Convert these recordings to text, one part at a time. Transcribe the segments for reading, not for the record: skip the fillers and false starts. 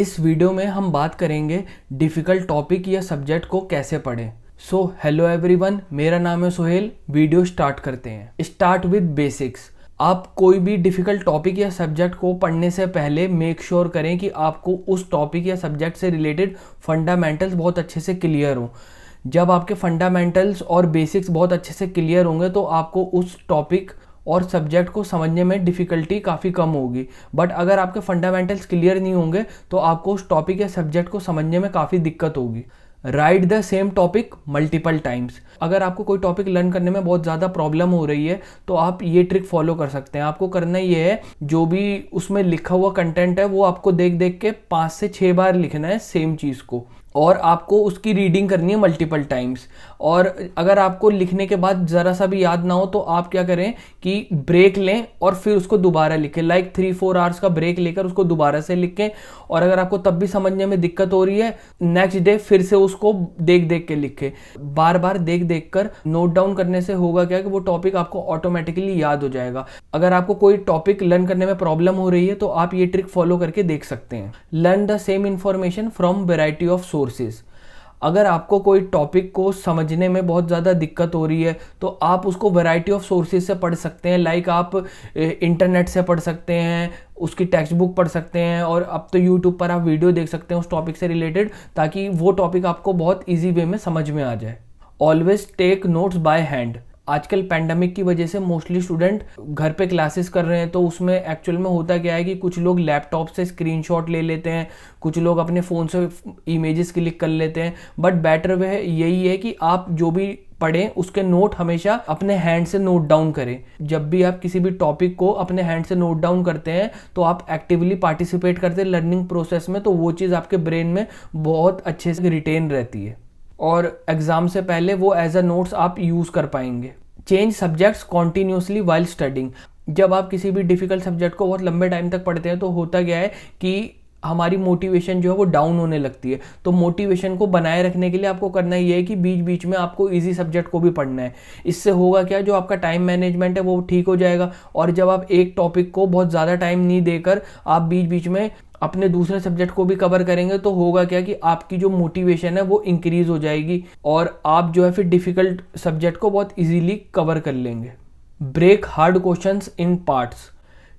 इस वीडियो में हम बात करेंगे डिफ़िकल्ट टॉपिक या सब्जेक्ट को कैसे पढ़ें। सो हेलो एवरीवन, मेरा नाम है सोहेल। वीडियो स्टार्ट करते हैं। Start with basics. आप कोई भी डिफ़िकल्ट टॉपिक या सब्जेक्ट को पढ़ने से पहले मेक श्योर करें कि आपको उस टॉपिक या सब्जेक्ट से रिलेटेड फंडामेंटल्स बहुत अच्छे से क्लियर हों। जब आपके फंडामेंटल्स और बेसिक्स बहुत अच्छे से क्लियर होंगे तो आपको उस टॉपिक और सब्जेक्ट को समझने में डिफ़िकल्टी काफ़ी कम होगी। बट अगर आपके फंडामेंटल्स क्लियर नहीं होंगे तो आपको उस टॉपिक या सब्जेक्ट को समझने में काफ़ी दिक्कत होगी। Right the same topic multiple times. अगर आपको कोई टॉपिक लर्न करने में बहुत ज़्यादा प्रॉब्लम हो रही है तो आप ये ट्रिक फॉलो कर सकते हैं। आपको करना ये है, जो भी उसमें लिखा हुआ कंटेंट है वो आपको देख देख के 5 से 6 बार लिखना है सेम चीज़ को, और आपको उसकी रीडिंग करनी है मल्टीपल टाइम्स। और अगर आपको लिखने के बाद ज़रा सा भी याद ना हो तो आप क्या करें कि ब्रेक लें और फिर उसको दोबारा लिखें। लाइक 3-4 आवर्स का ब्रेक लेकर उसको दोबारा से लिखें। और अगर आपको तब भी समझने में दिक्कत हो रही है, नेक्स्ट डे फिर से उसको देख देख के लिखें। बार बार देख देख कर नोट डाउन करने से होगा क्या कि वो टॉपिक आपको ऑटोमेटिकली याद हो जाएगा। अगर आपको कोई टॉपिक लर्न करने में प्रॉब्लम हो रही है तो आप ये ट्रिक फॉलो करके देख सकते हैं। Learn the same information from variety of sources. अगर आपको कोई टॉपिक को समझने में बहुत ज़्यादा दिक्कत हो रही है तो आप उसको वैरायटी ऑफ सोर्सेज से पढ़ सकते हैं। लाइक आप इंटरनेट से पढ़ सकते हैं, उसकी टेक्स्ट बुक पढ़ सकते हैं, और अब तो यूट्यूब पर आप वीडियो देख सकते हैं उस टॉपिक से रिलेटेड, ताकि वो टॉपिक आपको बहुत ईजी वे में समझ में आ जाए। Always take notes by hand. आजकल पैंडमिक की वजह से मोस्टली स्टूडेंट घर पे क्लासेस कर रहे हैं, तो उसमें एक्चुअल में होता क्या है कि कुछ लोग लैपटॉप से स्क्रीनशॉट ले लेते हैं, कुछ लोग अपने फ़ोन से इमेजेस क्लिक कर लेते हैं। बट बेटर वे यही है कि आप जो भी पढ़ें उसके नोट हमेशा अपने हैंड से नोट डाउन करें। जब भी आप किसी भी टॉपिक को अपने हैंड से नोट डाउन करते हैं तो आप एक्टिवली पार्टिसिपेट करते हैं लर्निंग प्रोसेस में, तो वो चीज़ आपके ब्रेन में बहुत अच्छे से रिटेन रहती है और एग्ज़ाम से पहले वो एज अ नोट्स आप यूज़ कर पाएंगे। Change subjects continuously while studying. जब आप किसी भी डिफ़िकल्ट सब्जेक्ट को बहुत लंबे टाइम तक पढ़ते हैं तो होता क्या है कि हमारी मोटिवेशन जो है वो डाउन होने लगती है। तो मोटिवेशन को बनाए रखने के लिए आपको करना ये है कि बीच बीच में आपको इजी सब्जेक्ट को भी पढ़ना है। इससे होगा क्या, जो आपका टाइम मैनेजमेंट है वो ठीक हो जाएगा। और जब आप एक टॉपिक को बहुत ज़्यादा टाइम नहीं देकर आप बीच बीच में अपने दूसरे सब्जेक्ट को भी कवर करेंगे तो होगा क्या कि आपकी जो मोटिवेशन है वो इंक्रीज हो जाएगी और आप जो है फिर डिफ़िकल्ट सब्जेक्ट को बहुत इजीली कवर कर लेंगे। Break hard questions in parts.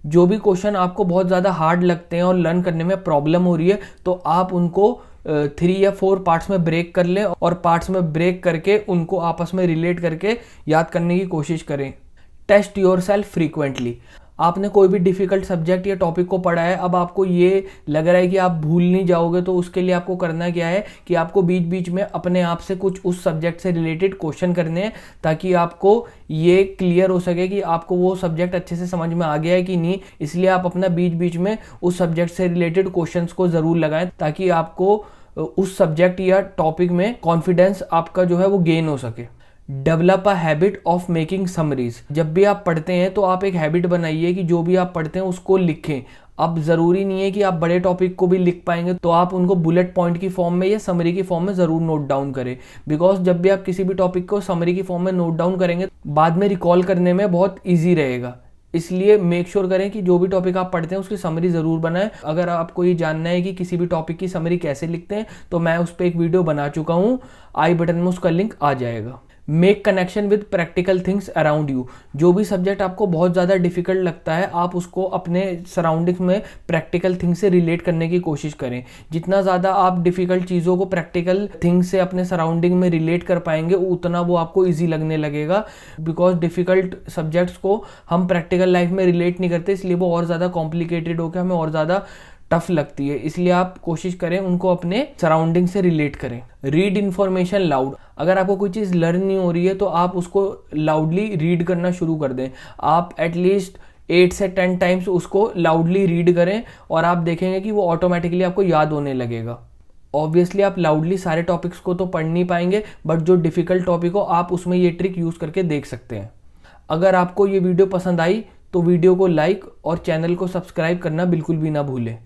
जो भी क्वेश्चन आपको बहुत ज़्यादा हार्ड लगते हैं और लर्न करने में प्रॉब्लम हो रही है तो आप उनको 3 या 4 पार्ट्स में ब्रेक कर लें, और पार्ट्स में ब्रेक करके उनको आपस में रिलेट करके याद करने की कोशिश करें। Test yourself frequently. आपने कोई भी डिफ़िकल्ट सब्जेक्ट या टॉपिक को पढ़ा है, अब आपको ये लग रहा है कि आप भूल नहीं जाओगे, तो उसके लिए आपको करना क्या है कि आपको बीच बीच में अपने आप से कुछ उस सब्जेक्ट से रिलेटेड क्वेश्चन करने हैं, ताकि आपको ये क्लियर हो सके कि आपको वो सब्जेक्ट अच्छे से समझ में आ गया है कि नहीं। इसलिए आप अपना बीच बीच में उस सब्जेक्ट से रिलेटेड क्वेश्चंस को ज़रूर लगाएं, ताकि आपको उस सब्जेक्ट या टॉपिक में कॉन्फिडेंस आपका जो है वो गेन हो सके। Develop a habit of making summaries. जब भी आप पढ़ते हैं तो आप एक हैबिट बनाइए कि जो भी आप पढ़ते हैं उसको लिखें। अब ज़रूरी नहीं है कि आप बड़े टॉपिक को भी लिख पाएंगे, तो आप उनको बुलेट पॉइंट की फॉर्म में या समरी की फॉर्म में ज़रूर नोट डाउन करें। बिकॉज जब भी आप किसी भी टॉपिक को समरी की फॉर्म में नोट डाउन करेंगे बाद में रिकॉल करने में बहुत ईजी रहेगा। इसलिए मेक श्योर करें कि जो भी टॉपिक आप पढ़ते हैं उसकी समरी ज़रूर बनाएं। अगर आपको ये जानना है कि किसी भी टॉपिक की समरी कैसे लिखते हैं तो मैं उस पर एक वीडियो बना चुका हूँ, आई बटन में उसका लिंक आ जाएगा। Make connection with practical things around you. जो भी सब्जेक्ट आपको बहुत ज़्यादा डिफिकल्ट लगता है आप उसको अपने सराउंडिंग्स में प्रैक्टिकल थिंग्स से रिलेट करने की कोशिश करें। जितना ज़्यादा आप डिफ़िकल्ट चीज़ों को प्रैक्टिकल थिंग्स से अपने सराउंडिंग में रिलेट कर पाएंगे उतना वो आपको ईजी लगने लगेगा। बिकॉज डिफ़िकल्ट सब्जेक्ट्स को हम प्रैक्टिकल लाइफ में रिलेट नहीं करते, इसलिए वो और ज़्यादा कॉम्प्लिकेटेड होकर हमें और ज़्यादा टफ लगती है। इसलिए आप कोशिश करें उनको अपने सराउंडिंग से रिलेट करें। Read information loud. अगर आपको कोई चीज़ लर्न नहीं हो रही है तो आप उसको लाउडली रीड करना शुरू कर दें। आप एटलीस्ट 8 से 10 टाइम्स उसको लाउडली रीड करें और आप देखेंगे कि वो ऑटोमेटिकली आपको याद होने लगेगा। ऑब्वियसली आप लाउडली सारे टॉपिक्स को तो पढ़ नहीं पाएंगे, बट जो डिफ़िकल्ट टॉपिक हो आप उसमें ये ट्रिक यूज़ करके देख सकते हैं। अगर आपको ये वीडियो पसंद आई तो वीडियो को लाइक और चैनल को सब्सक्राइब करना बिल्कुल भी ना भूलें।